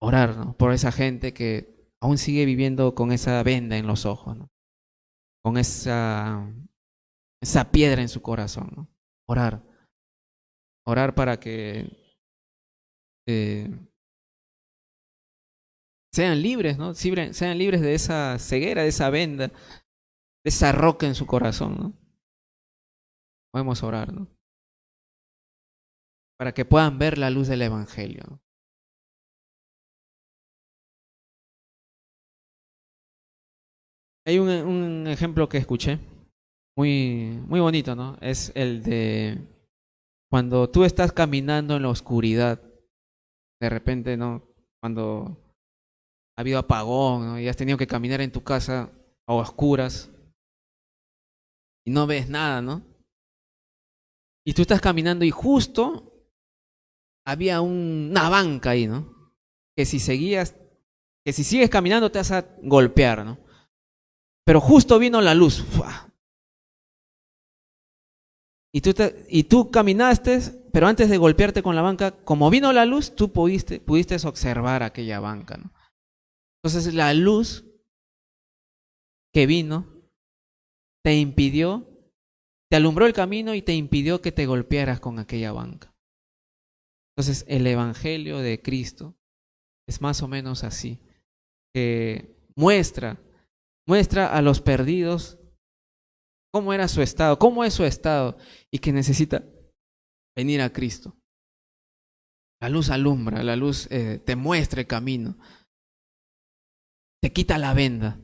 A: Orar, ¿no? Por esa gente que aún sigue viviendo con esa venda en los ojos, ¿no? Con esa piedra en su corazón, ¿no? Orar. Orar para que eh, sean libres, ¿no? Sean libres de esa ceguera, de esa venda, de esa roca en su corazón, ¿no? Podemos orar, ¿no? Para que puedan ver la luz del Evangelio, ¿no? Hay un ejemplo que escuché, muy bonito, ¿no? Es el de cuando tú estás caminando en la oscuridad, de repente, ¿no? Cuando ha habido apagón, ¿no? Y has tenido que caminar en tu casa a oscuras y no ves nada, ¿no? Y tú estás caminando y justo había una banca ahí, ¿no? Que si sigues caminando te vas a golpear, ¿no? Pero justo vino la luz. ¡Fua! Y tú caminaste, pero antes de golpearte con la banca, como vino la luz, tú pudiste observar aquella banca, ¿no? Entonces la luz que vino te alumbró el camino y te impidió que te golpearas con aquella banca. Entonces el Evangelio de Cristo es más o menos así, que muestra a los perdidos cómo era su estado, cómo es su estado y que necesita venir a Cristo. La luz alumbra, la luz te muestra el camino, te quita la venda.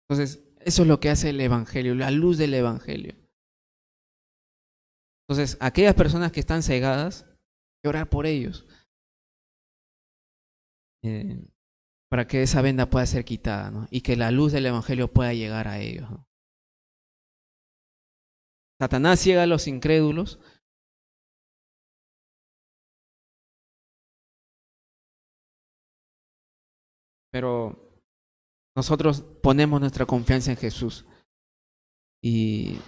A: Entonces, eso es lo que hace el Evangelio, la luz del Evangelio. Entonces, aquellas personas que están cegadas, hay que orar por ellos, para que esa venda pueda ser quitada, ¿no? Y que la luz del Evangelio pueda llegar a ellos, ¿no? Satanás ciega a los incrédulos. Pero nosotros ponemos nuestra confianza en Jesús. Y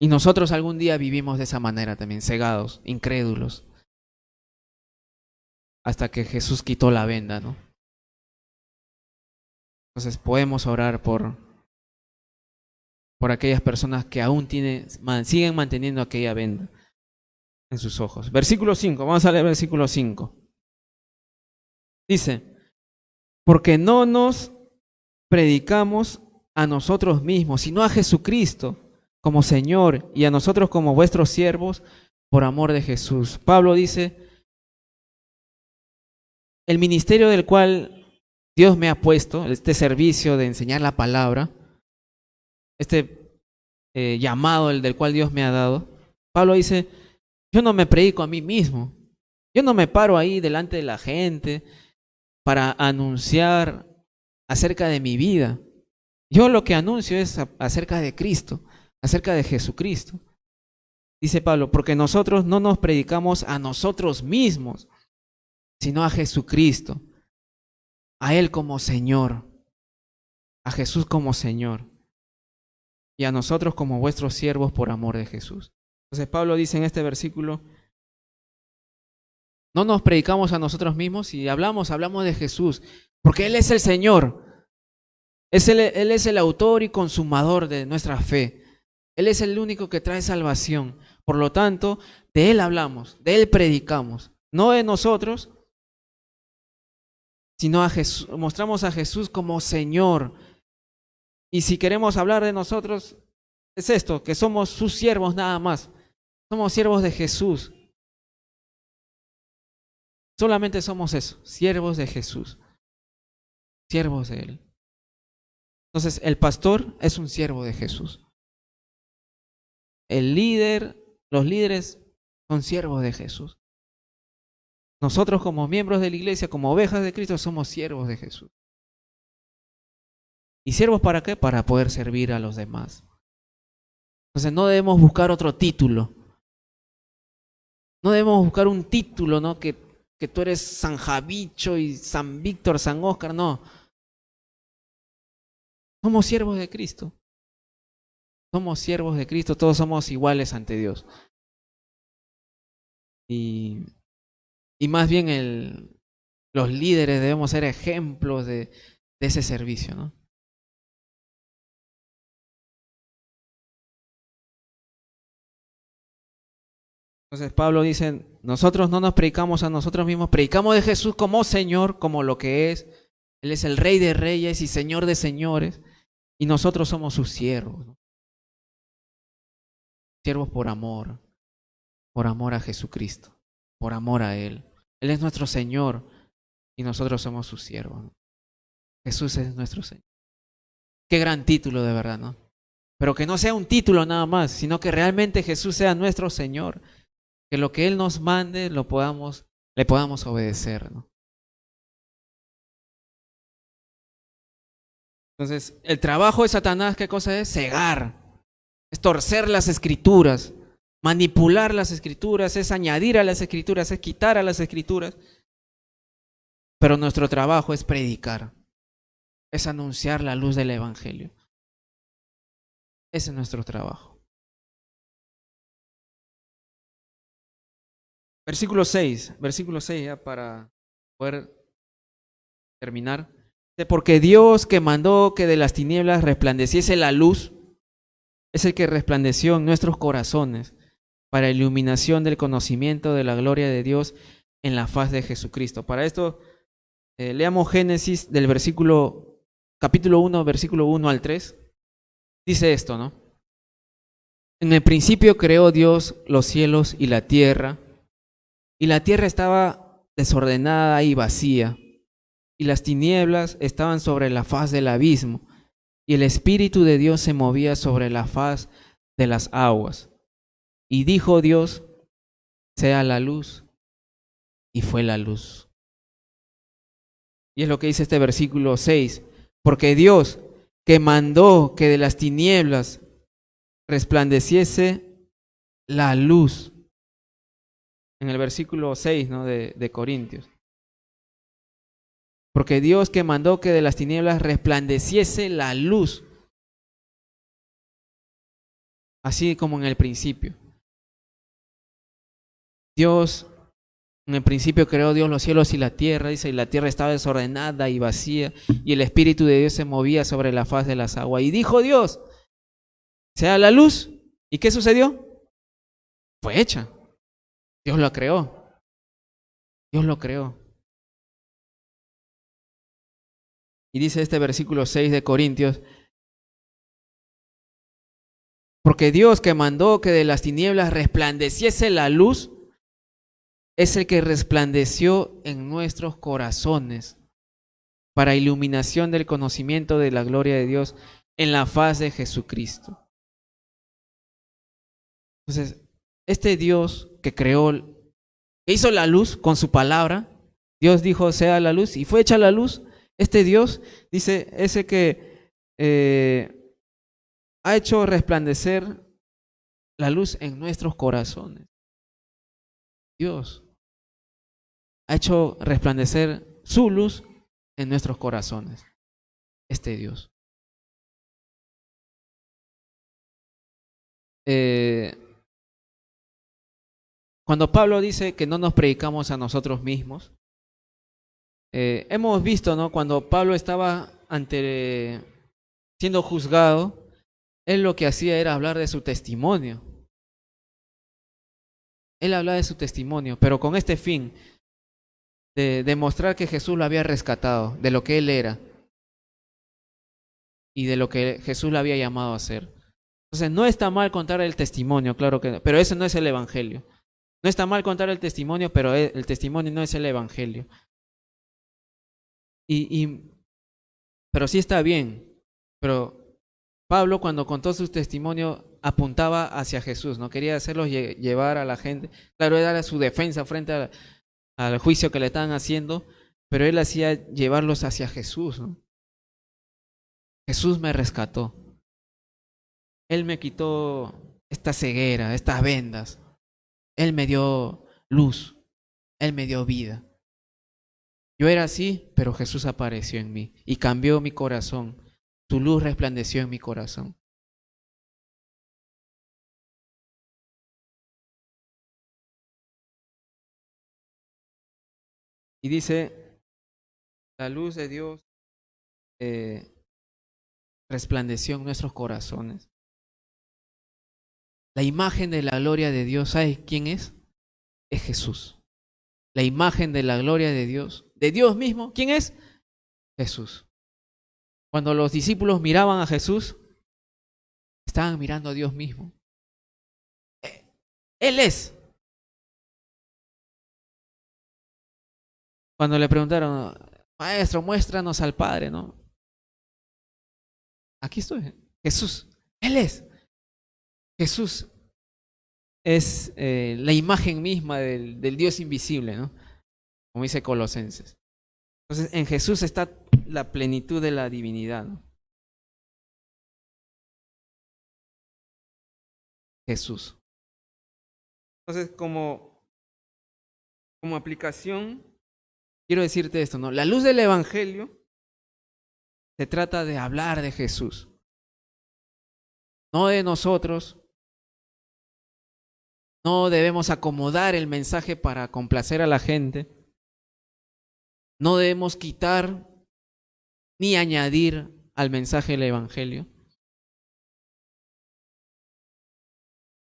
A: nosotros algún día vivimos de esa manera también, cegados, incrédulos, hasta que Jesús quitó la venda, ¿no? Entonces podemos orar por aquellas personas que aún siguen manteniendo aquella venda en sus ojos. Versículo 5, vamos a leer versículo 5. Dice, porque no nos predicamos a nosotros mismos, sino a Jesucristo como Señor y a nosotros como vuestros siervos por amor de Jesús. Pablo dice, el ministerio del cual Dios me ha puesto, este servicio de enseñar la palabra, este llamado del cual Dios me ha dado, Pablo dice, yo no me predico a mí mismo, yo no me paro ahí delante de la gente para anunciar acerca de mi vida. Yo lo que anuncio es acerca de Cristo, acerca de Jesucristo. Dice Pablo, porque nosotros no nos predicamos a nosotros mismos, sino a Jesucristo, a Él como Señor, a Jesús como Señor, y a nosotros como vuestros siervos por amor de Jesús. Entonces Pablo dice en este versículo, no nos predicamos a nosotros mismos, y hablamos de Jesús, Porque Él es el Señor. Él es el autor y consumador de nuestra fe. Él es el único que trae salvación. Por lo tanto, de Él hablamos, de Él predicamos. No de nosotros, sino a Jesús. Mostramos a Jesús como Señor. Y si queremos hablar de nosotros, es esto, que somos sus siervos nada más. Somos siervos de Jesús. Solamente somos eso, siervos de Jesús. Siervos de Él. Entonces, el pastor es un siervo de Jesús. El líder, los líderes son siervos de Jesús. Nosotros como miembros de la iglesia, como ovejas de Cristo, somos siervos de Jesús. ¿Y siervos para qué? Para poder servir a los demás. Entonces no debemos buscar otro título. No debemos buscar un título, ¿no? Que tú eres San Javicho y San Víctor, San Óscar, no. Somos siervos de Cristo. Somos siervos de Cristo, todos somos iguales ante Dios. Y más bien los líderes debemos ser ejemplos de ese servicio, ¿no? Entonces Pablo dice, nosotros no nos predicamos a nosotros mismos, predicamos de Jesús como Señor, como lo que es. Él es el Rey de Reyes y Señor de Señores, y nosotros somos sus siervos, ¿no? Siervos por amor a Jesucristo, por amor a Él. Él es nuestro Señor y nosotros somos sus siervos, ¿no? Jesús es nuestro Señor. Qué gran título de verdad, ¿no? Pero que no sea un título nada más, sino que realmente Jesús sea nuestro Señor. Que lo que Él nos mande le podamos obedecer, ¿no? Entonces, el trabajo de Satanás, ¿qué cosa es? Cegar, es torcer las escrituras, manipular las escrituras, es añadir a las escrituras, es quitar a las escrituras. Pero nuestro trabajo es predicar, es anunciar la luz del Evangelio. Ese es nuestro trabajo. Versículo 6 ya para poder terminar. Porque Dios que mandó que de las tinieblas resplandeciese la luz, es el que resplandeció en nuestros corazones para iluminación del conocimiento de la gloria de Dios en la faz de Jesucristo. Para esto, leamos Génesis del capítulo 1, versículo 1 al 3. Dice esto, ¿no? En el principio creó Dios los cielos y la tierra estaba desordenada y vacía, y las tinieblas estaban sobre la faz del abismo, y el Espíritu de Dios se movía sobre la faz de las aguas. Y dijo Dios, sea la luz, y fue la luz. Y es lo que dice este versículo 6, porque Dios que mandó que de las tinieblas resplandeciese la luz, en el versículo 6, ¿no? de Corintios. Porque Dios que mandó que de las tinieblas resplandeciese la luz, así como en el principio. Dios, en el principio creó Dios los cielos y la tierra, dice, y la tierra estaba desordenada y vacía, y el Espíritu de Dios se movía sobre la faz de las aguas. Y dijo Dios, sea la luz. ¿Y qué sucedió? Fue hecha. Dios la creó. Dios lo creó. Y dice este versículo 6 de Corintios, porque Dios que mandó que de las tinieblas resplandeciese la luz, es el que resplandeció en nuestros corazones para iluminación del conocimiento de la gloria de Dios en la faz de Jesucristo. Entonces, este Dios que creó, que hizo la luz con su palabra, Dios dijo sea la luz y fue hecha la luz. Este Dios, dice, ese que ha hecho resplandecer la luz en nuestros corazones. Dios ha hecho resplandecer su luz en nuestros corazones. Este Dios. Cuando Pablo dice que no nos predicamos a nosotros mismos, hemos visto, ¿no? Cuando Pablo estaba siendo juzgado, él lo que hacía era hablar de su testimonio. Él hablaba de su testimonio, pero con este fin, de demostrar que Jesús lo había rescatado, de lo que él era y de lo que Jesús le había llamado a hacer. Entonces, no está mal contar el testimonio, claro que no, pero eso no es el evangelio. No está mal contar el testimonio, pero el testimonio no es el evangelio. Pero sí está bien. Pero Pablo, cuando contó su testimonio, apuntaba hacia Jesús, no quería hacerlos llevar a la gente. Claro, era su defensa frente al juicio que le estaban haciendo, pero él hacía llevarlos hacia Jesús, ¿no? Jesús me rescató. Él me quitó esta ceguera, estas vendas. Él me dio luz. Él me dio vida. Yo era así, pero Jesús apareció en mí y cambió mi corazón. Su luz resplandeció en mi corazón. Y dice, la luz de Dios resplandeció en nuestros corazones. La imagen de la gloria de Dios, ¿sabes quién es? Es Jesús. La imagen de la gloria de Dios mismo, ¿quién es? Jesús. Cuando los discípulos miraban a Jesús, estaban mirando a Dios mismo. Él es. Cuando le preguntaron, Maestro, muéstranos al Padre, ¿no? Aquí estoy. Jesús. Él es. Jesús es la imagen misma del Dios invisible, ¿no? Como dice Colosenses. Entonces, en Jesús está la plenitud de la divinidad, ¿no? Jesús. Entonces, como aplicación, quiero decirte esto, ¿no? La luz del Evangelio se trata de hablar de Jesús, no de nosotros. No debemos acomodar el mensaje para complacer a la gente. No debemos quitar ni añadir al mensaje del Evangelio.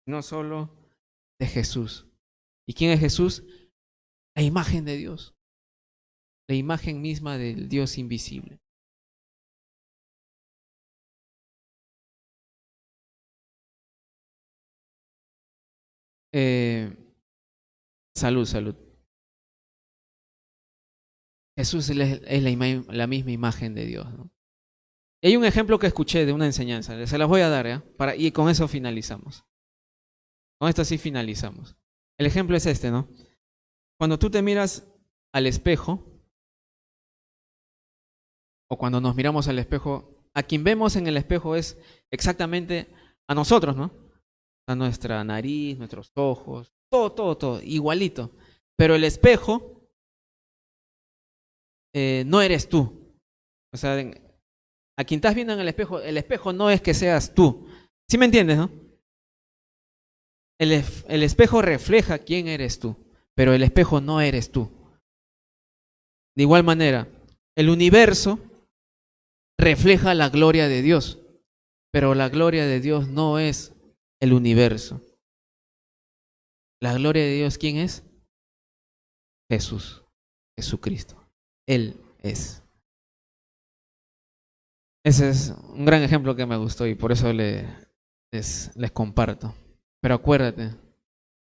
A: No solo de Jesús. ¿Y quién es Jesús? La imagen de Dios. La imagen misma del Dios invisible. Salud. Jesús es la misma imagen de Dios, ¿no? Y hay un ejemplo que escuché de una enseñanza, se las voy a dar, ¿eh? Y con eso finalizamos. Con esto sí finalizamos. El ejemplo es este, ¿no? Cuando tú te miras al espejo, o cuando nos miramos al espejo, a quien vemos en el espejo es exactamente a nosotros, ¿no? A nuestra nariz, nuestros ojos, todo, igualito. Pero el espejo no eres tú. O sea, a quien estás viendo en el espejo no es que seas tú. ¿Sí me entiendes, no? El espejo refleja quién eres tú, pero el espejo no eres tú. De igual manera, el universo refleja la gloria de Dios, pero la gloria de Dios no es el universo. La gloria de Dios, ¿quién es? Jesús, Jesucristo. Él es. Ese es un gran ejemplo que me gustó y por eso les comparto. Pero acuérdate,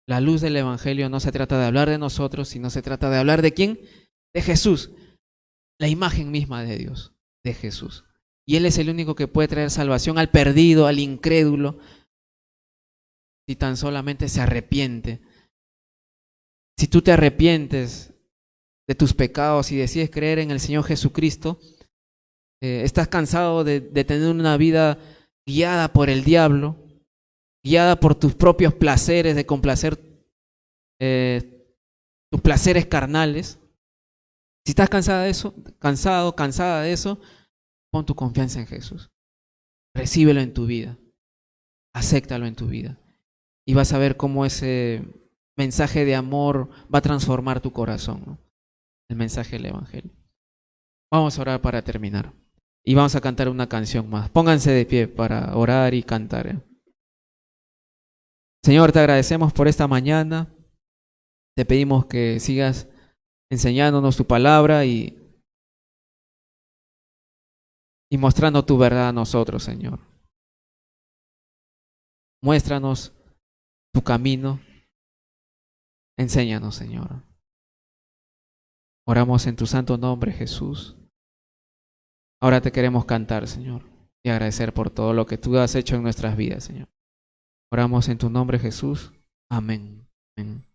A: la luz del Evangelio no se trata de hablar de nosotros, sino se trata de hablar de ¿quién? De Jesús. La imagen misma de Dios, de Jesús. Y Él es el único que puede traer salvación al perdido, al incrédulo, si tan solamente se arrepiente. Si tú te arrepientes de tus pecados y decides creer en el Señor Jesucristo, estás cansado de tener una vida guiada por el diablo, guiada por tus propios placeres, de complacer tus placeres carnales. Si estás cansada de eso, cansada de eso, pon tu confianza en Jesús. Recíbelo en tu vida. Acéptalo en tu vida. Y vas a ver cómo ese mensaje de amor va a transformar tu corazón, ¿no? El mensaje del Evangelio. Vamos a orar para terminar. Y vamos a cantar una canción más. Pónganse de pie para orar y cantar. Señor, te agradecemos por esta mañana. Te pedimos que sigas enseñándonos tu palabra y mostrando tu verdad a nosotros, Señor. Muéstranos tu camino. Enséñanos, Señor. Oramos en tu santo nombre, Jesús. Ahora te queremos cantar, Señor, y agradecer por todo lo que tú has hecho en nuestras vidas, Señor. Oramos en tu nombre, Jesús. Amén. Amén.